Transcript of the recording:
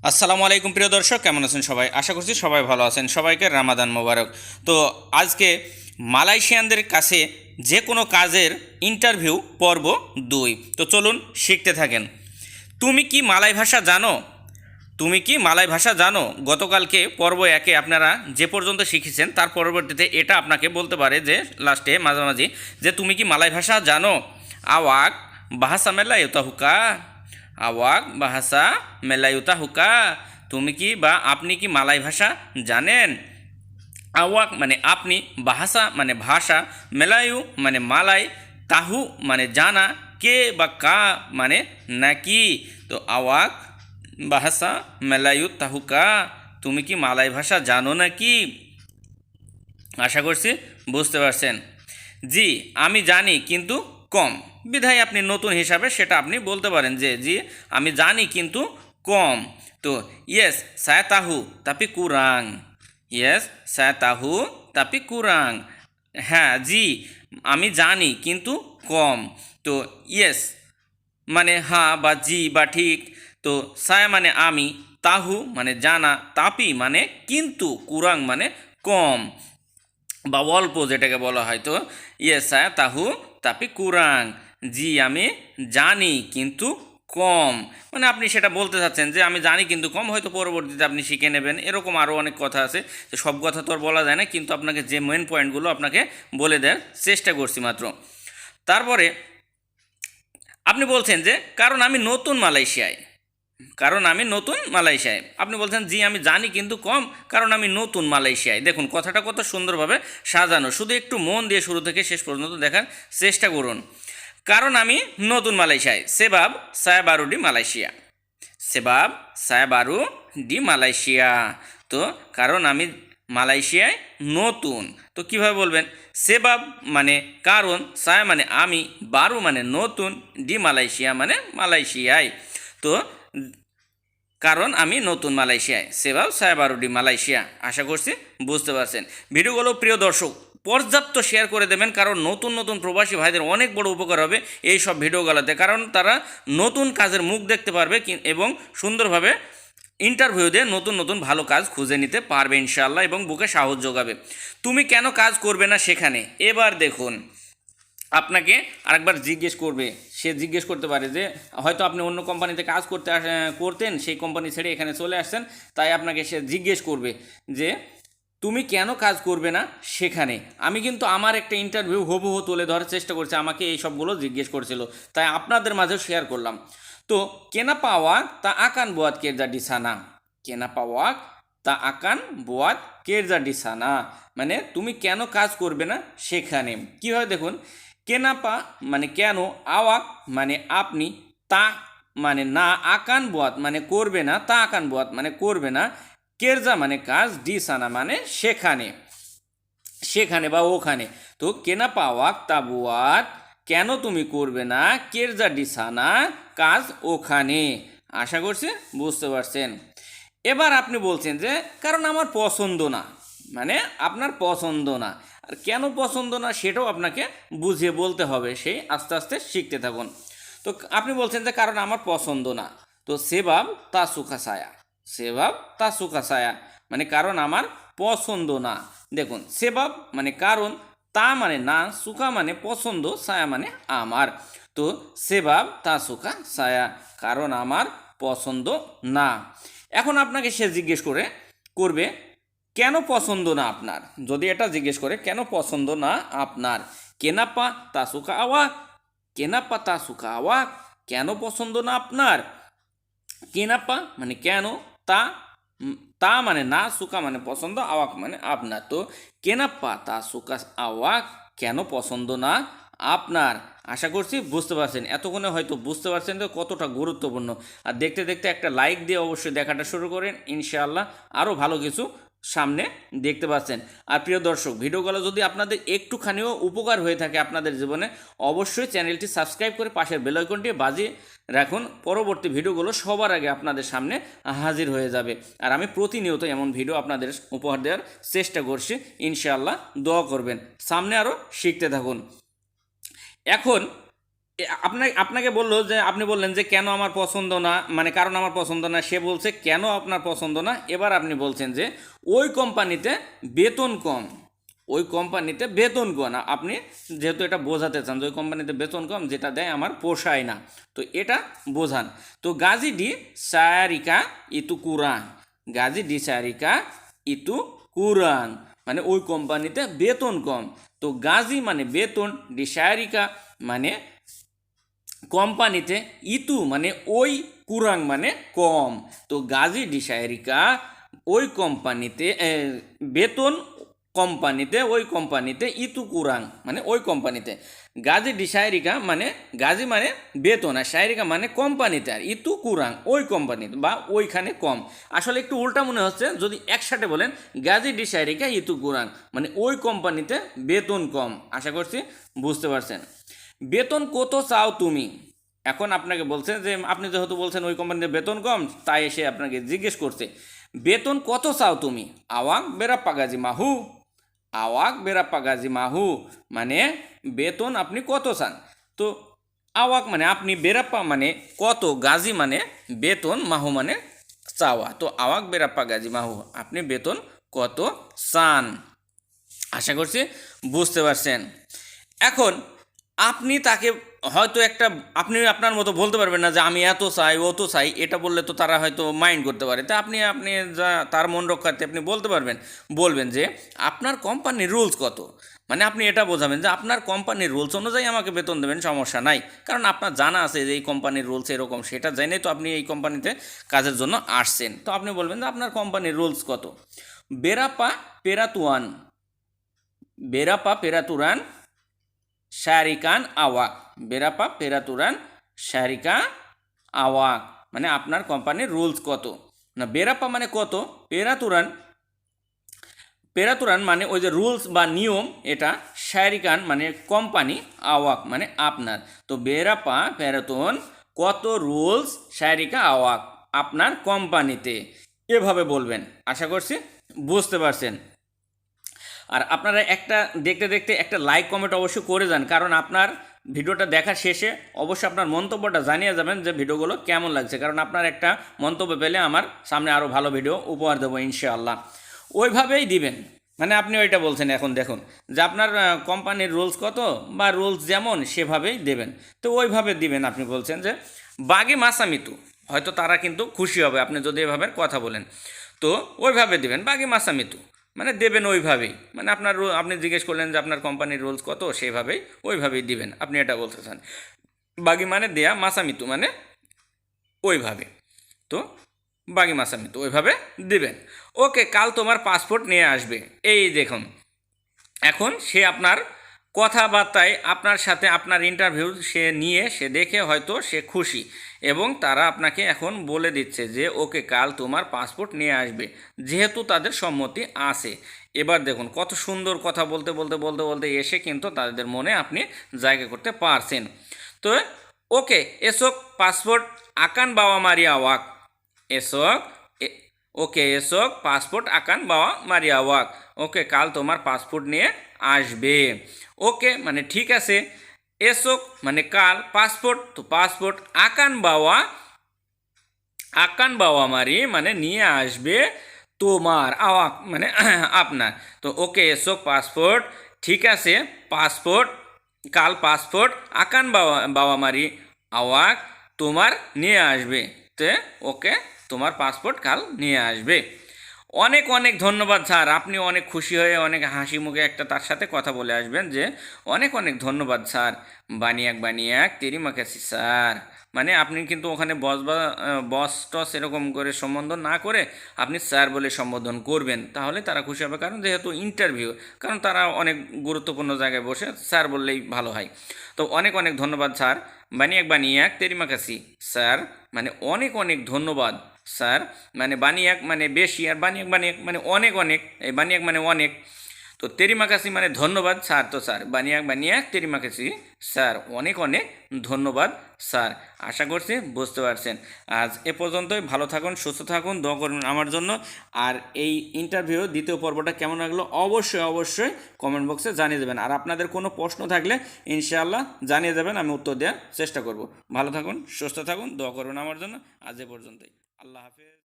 আসসালামু আলাইকুম প্রিয় দর্শক, কেমন আছেন সবাই? আশা করছি সবাই ভালো আছেন। সবাইকে রামাদান মোবারক। তো আজকে মালয়েশিয়ানদের কাছে যে কোনো কাজের ইন্টারভিউ পর্ব 2। তো চলুন শিখতে থাকেন। তুমি কি মালয় ভাষা জানো? তুমি কি মালয় ভাষা জানো? গতকালকে পর্ব 1-এ আপনারা যে পর্যন্ত শিখেছেন তার পরবর্তীতে এটা আপনাকে বলতে পারে যে লাস্টে মাঝামাঝি যে তুমি কি মালয় ভাষা জানো? আওয়াক বাহাসা মেলা ইউতাহুকা, আওয়াক বাহাসা মেলা ইউতাহুকা। তুমি কি বা আপনি কি মালয় ভাষা জানেন? আওয়াক মানে আপনি, বাহাসা মানে ভাষা, মেলায়ু মানে মালাই, তাহু মানে জানা, কে বা কা মানে নাকি। তো আওয়াক বাহাসা মেলায়ু তাহুকা, তুমি কি মালাই ভাষা জানো নাকি? আশা করছি বুঝতে পারছেন। জি আমি জানি কিন্তু কম, বিধায় আপনি নতুন হিসাবে সেটা আপনি বলতে পারেন যে জি আমি জানি কিন্তু কম। তো yes saya tahu tapi kurang, yes saya tahu tapi kurang, হ্যাঁ জি আমি জানি কিন্তু কম। তো ইয়েস মানে হ্যাঁ বা জি বা ঠিক। তো সায়া মানে আমি, তাহু মানে জানা, তাপি মানে কিন্তু, কুরাং মানে কম বা অল্প যেটাকে বলা হয়। তো ইয়েসা তাহু তাপি কুরাং, জি আমি জানি কিন্তু কম, মানে আপনি সেটা বলতে চাচ্ছেন যে আমি জানি কিন্তু কম, হয়তো পরবর্তীতে আপনি শিখে নেবেন। এরকম আরও অনেক কথা আছে, তো সব কথা তো আর বলা যায় না, কিন্তু আপনাকে যে মেন পয়েন্টগুলো আপনাকে বলে দেওয়ার চেষ্টা করছি মাত্র। তারপরে আপনি বলছেন যে কারণ আমি নতুন মালয়েশিয়ায়, কারণ আমি নতুন মালয়েশিয়ায়। আপনি বলছেন জি আমি জানি কিন্তু কম, কারণ আমি নতুন মালয়েশিয়ায়। দেখুন কথাটা কত সুন্দরভাবে সাজানো, শুধু একটু মন দিয়ে শুরু থেকে শেষ পর্যন্ত দেখার চেষ্টা করুন। কারণ আমি নতুন মালয়েশিয়ায়, সেবাব saya baru di মালয়েশিয়া, সেবাব saya baru di মালয়েশিয়া। তো কারণ আমি মালয়েশিয়ায় নতুন। তো কিভাবে বলবেন? সেবাব মানে কারণ, saya মানে আমি, বারু মানে নতুন, ডি মালয়েশিয়া মানে মালয়েশিয়ায়। তো কারণ আমি নতুন মালয়েশিয়ায়, সেবাব saya baru di মালয়েশিয়া। আশা করছি বুঝতে পারছেন। ভিডিওগুলো প্রিয় দর্শক পর্যাপ্ত শেয়ার করে দেবেন, কারণ নতুন নতুন প্রবাসী ভাইদের অনেক বড় উপকার হবে এই সব ভিডিওগুলোতে, কারণ তারা নতুন কাজের মুখ দেখতে পারবে এবং সুন্দরভাবে ইন্টারভিউ দিয়ে নতুন নতুন ভালো কাজ খুঁজে নিতে পারবে ইনশাআল্লাহ, এবং বুকে সাহস যোগাবে। তুমি কেন কাজ করবে না সেখানে? এবার দেখুন, আপনাকে আরেকবার জিজ্ঞেস করবে, সে জিজ্ঞেস করতে পারে যে হয়তো আপনি অন্য কোম্পানিতে কাজ করতেন, সেই কোম্পানি ছেড়ে এখানে চলে আসছেন, তাই আপনাকে সে জিজ্ঞেস করবে যে তুমি কেন কাজ করবে না সেখানে। আমি কিন্তু আমার একটা ইন্টারভিউ হুবহু তুলে ধরার চেষ্টা করছি, আমাকে এই সবগুলো জিজ্ঞেস করছিল, তাই আপনাদের মাঝেও শেয়ার করলাম। তো কেনা পাওয়া তা আকান বোয়াত কেরজা ডিসানা, কেনা পাওয়া তা আকান বোয়াত কেরজা ডিসানা, মানে তুমি কেন কাজ করবে না সেখানে। কীভাবে দেখুন, কেনাপা মানে কেন, আওয়াক মানে আপনি, তা মানে না, আকান বোয়াত মানে করবে না, তা আকান বোয়াত মানে করবে না, কেরজা মানে কাজ, ডিসানা মানে সেখানে, সেখানে বা ওখানে। তো কেনাপা ওয়াক তা বোয়াত কেন তুমি করবে না, কেরজা ডিসানা কাজ ওখানে। আশা করছি বুঝতে পারছেন। এবার আপনি বলছেন যে কারণ আমার পছন্দ না, মানে আপনার পছন্দ না। আর কেন পছন্দ না সেটাও আপনাকে বুঝিয়ে বলতে হবে, সেই আস্তে আস্তে শিখতে থাকুন। তো আপনি বলছেন যে কারণ আমার পছন্দ না, তো সেবাব তা সুখা ছায়া, সেবাব তা সুখা ছায়া মানে কারণ আমার পছন্দ না। দেখুন সেবাব মানে কারণ, তা মানে না, সুখা মানে পছন্দ, ছায়া মানে আমার। তো সেবাব তা সুখা ছায়া, কারণ আমার পছন্দ না। এখন আপনাকে সে জিজ্ঞেস করবে কেন পছন্দ না আপনার। যদি এটা জিজ্ঞেস করে কেন পছন্দ না আপনার, কেনাপা তা সুখা আওয়াক, কেনাপা তা সুখা আওয়াক, কেন পছন্দ না আপনার। কেনাপা মানে কেন, তা তা মানে না, সুকা মানে পছন্দ, আওয়াক মানে আপনার। তো কেনাপা তা সুকা আওয়াক, কেন পছন্দ না আপনার। আশা করছি বুঝতে পারছেন। এতক্ষণে হয়তো বুঝতে পারছেন যে কতটা গুরুত্বপূর্ণ। আর দেখতে দেখতে একটা লাইক দিয়ে অবশ্যই দেখাটা শুরু করেন, ইনশাআল্লাহ আরও ভালো কিছু সামনে দেখতে পাচ্ছেন। আর প্রিয় দর্শক, ভিডিওগুলো যদি আপনাদের একটুখানিও উপকার হয়ে থাকে আপনাদের জীবনে, অবশ্যই চ্যানেলটি সাবস্ক্রাইব করে পাশের বেল আইকনটি বাজিয়ে রাখুন, পরবর্তী ভিডিওগুলো সবার আগে আপনাদের সামনে হাজির হয়ে যাবে। আর আমি প্রতিনিয়ত এমন ভিডিও আপনাদের উপহার দেওয়ার চেষ্টা করছি, ইনশাআল্লাহ দোয়া করবেন, সামনে আরও শিখতে থাকুন। এখন আপনাকে বললো যে আপনি বললেন যে কেন আমার পছন্দ না, মানে কারণ আমার পছন্দ না, সে বলছে কেন আপনার পছন্দ না। এবার আপনি বলছেন যে ওই কোম্পানিতে বেতন কম, ওই কোম্পানিতে বেতন কম। আপনি যেহেতু এটা বোঝাতে চান যে ওই কোম্পানিতে বেতন কম, যেটা দেয় আমার পোষায় না, তো এটা বোঝান। তো গাজী ডি সায়ারিকা ইতু কুরান, গাজী ডি সায়ারিকা ইতু কুরান, মানে ওই কোম্পানিতে বেতন কম। তো গাজী মানে বেতন, ডি সায়ারিকা মানে কোম্পানিতে, ইতু মানে ওই, কুরাং মানে কম। তো গাজী ডি সায়ারিকা ওই কোম্পানিতে বেতন, কোম্পানিতে ওই কোম্পানিতে, ইতু কুরাং মানে ওই কোম্পানিতে। গাজী ডি সায়ারিকা মানে গাজী মানে বেতন, আর সায়ারিকা মানে কোম্পানিতে, আর ইতু কুরাং ওই কোম্পানিতে বা ওইখানে কম। আসলে একটু উল্টা মনে হচ্ছে যদি একসাথে বলেন গাজী ডি সায়ারিকা ইতু কুরাং, মানে ওই কোম্পানিতে বেতন কম। আশা করছি বুঝতে পারছেন। বেতন কত চাও তুমি? এখন আপনাকে বলছে যে আপনি যেহেতু বলছেন ওই কোম্পানিতে বেতন কম, তাই এসে আপনাকে জিজ্ঞেস করছে বেতন কত চাও তুমি? আওয়াক বেরা পাগাজি মাহু, আওয়াক বেরা পাগাজি মাহু মানে বেতন আপনি কত চান। তো আওয়াক মানে আপনি, বেরাপ্পা মানে কত, গাজি মানে বেতন, মাহু মানে চাওয়া। তো আওয়াক বেরাপ্পা গাজি মাহু, আপনি বেতন কত চান। আশা করছি বুঝতে পারছেন। এখন আপনি তাকে হয়তো একটা, আপনি আপনার মতো বলতে পারবেন না যে আমি এত চাই অত চাই, এটা বললে তো তারা হয়তো মাইন্ড করতে পারে। তা আপনি আপনি যা তার মন রক্ষার্থে আপনি বলতে পারবেন, বলবেন যে আপনার কোম্পানির রুলস কত, মানে আপনি এটা বোঝাবেন যে আপনার কোম্পানির রুলস অনুযায়ী আমাকে বেতন দেবেন, সমস্যা নাই। কারণ আপনার জানা আছে যে এই কোম্পানির রুলস এরকম, সেটা জেনেই তো আপনি এই কোম্পানিতে কাজের জন্য আসছেন। তো আপনি বলবেন যে আপনার কোম্পানির রুলস কত। বেরাপা পেরাতুয়ান, বেরাপা পেরাতুরান শারিকান আওয়াক, বেরাপা পেরাতুরান শারিকা আওয়াক, মানে আপনার কোম্পানির রুলস কত। না, বেরাপা মানে কত, পেরাতুরান, পেরাতুরান মানে ওই যে রুলস বা নিয়ম এটা, শারিকান মানে কোম্পানি, আওয়াক মানে আপনার। তো বেরাপা পেরাতুন কত রুলস শারিকা আওয়াক আপনার কোম্পানিতে, এভাবে বলবেন। আশা করছি বুঝতে পারছেন। আর আপনারা একটা দেখতে দেখতে একটা লাইক কমেন্ট অবশ্যই করে যান, কারণ আপনার ভিডিওটা দেখার শেষে অবশ্যই আপনার মন্তব্যটা জানিয়ে যাবেন যে ভিডিওগুলো কেমন লাগছে, কারণ আপনার একটা মন্তব্য পেলে আমার সামনে আরও ভালো ভিডিও উপহার দেবো ইনশাআল্লাহ। ওইভাবেই দিবেন, মানে আপনি ওইটা বলছেন। এখন দেখুন যে আপনার কোম্পানির রুলস কত বা রুলস যেমন সেভাবেই দেবেন। তো ওইভাবে দিবেন। আপনি বলছেন যে বাগি মাসামিতু, হয়তো তারা কিন্তু খুশি হবে আপনি যদি এভাবে কথা বলেন। তো ওইভাবে দিবেন বাগি মাসামিতু, মানে দেবেন ওইভাবেই, মানে আপনার আপনি জিজ্ঞেস করলেন যে আপনার কোম্পানির রুলস কত, সেভাবেই ওইভাবেই দিবেন। আপনি এটা বলতে চান বাগি মানে দেয়া, মাসামিতু মানে ওইভাবে। তো বাগি মাসামিতু ওইভাবে দিবেন। ওকে, কাল তোমার পাসপোর্ট নিয়ে আসবে। এই দেখুন, এখন সে আপনার কথাবার্তায় আপনার সাথে আপনার ইন্টারভিউ সে নিয়ে, সে দেখে হয়তো সে খুশি, এবং তারা আপনাকে এখন বলে দিচ্ছে যে ওকে কাল তোমার পাসপোর্ট নিয়ে আসবে, যেহেতু তাদের সম্মতি আছে। এবার দেখুন কত সুন্দর কথা বলতে বলতে বলতে বলতে এসে কিন্তু তাদের মনে আপনি জায়গা করতে পারছেন। তো ওকে এসক পাসপোর্ট আকান বাবা মারিয়া ওয়াক, এসক ওকে এসক পাসপোর্ট আকান বাবা মারিয়া ওয়াক, ওকে কাল তোমার পাসপোর্ট নিয়ে আসবে। ওকে মানে ঠিক আছে, এসক মানে কাল, পাসপোর্ট তো পাসপোর্ট, আকান বাবা মারি মানে নিয়ে আসবে তোমার, আওয়াক মানে আপনার। তো ওকে এসক পাসপোর্ট, ঠিক আছে পাসপোর্ট, কাল পাসপোর্ট আকান বাবা বাবা মারি আওয়াক তোমার নিয়ে আসবে। তে ওকে তোমার পাসপোর্ট কাল নিয়ে আসবে। অনেক অনেক ধন্যবাদ স্যার, আপনি অনেক খুশি হয়ে অনেক হাসি মুখে একটা তার সাথে কথা বলে আসবেন যে অনেক অনেক ধন্যবাদ স্যার, বানিয়াক বানিয়াক তেরি মাকাসি স্যার, মানে আপনি কিন্তু ওখানে বস বা বস টস এরকম করে সম্বোধন না করে আপনি স্যার বলে সম্বোধন করবেন, তাহলে তারা খুশি হবে। কারণ যেহেতু ইন্টারভিউ, কারণ তারা অনেক গুরুত্বপূর্ণ জায়গায় বসে, স্যার বললেই ভালো হয়। তো অনেক অনেক ধন্যবাদ স্যার, বানিয়াক বানিয়াক তেরি মাকাসি স্যার, মানে অনেক অনেক ধন্যবাদ স্যার, মানে বানিয়াক মানে বেশি, আর বানিয়াক বানিয়াক মানে অনেক অনেক, এই বানিয়াক মানে অনেক। তো তেরিমাকাসি মানে ধন্যবাদ স্যার। তো স্যার বানিয়াক বানিয়াক তেরিমাকাসি স্যার, অনেক অনেক ধন্যবাদ স্যার। আশা করছি বুঝতে পারছেন। আজ এ পর্যন্তই। ভালো থাকুন, সুস্থ থাকুন, দোয়া করুন আমার জন্য। আর এই ইন্টারভিউ দ্বিতীয় পর্বটা কেমন লাগলো অবশ্যই অবশ্যই কমেন্ট বক্সে জানিয়ে দেবেন। আর আপনাদের কোনো প্রশ্ন থাকলে ইনশাআল্লাহ জানিয়ে দেবেন, আমি উত্তর দেওয়ার চেষ্টা করব। ভালো থাকুন, সুস্থ থাকুন, দোয়া করুন আমার জন্য। আজ এ পর্যন্তই। আল্লাহ হাফেজ।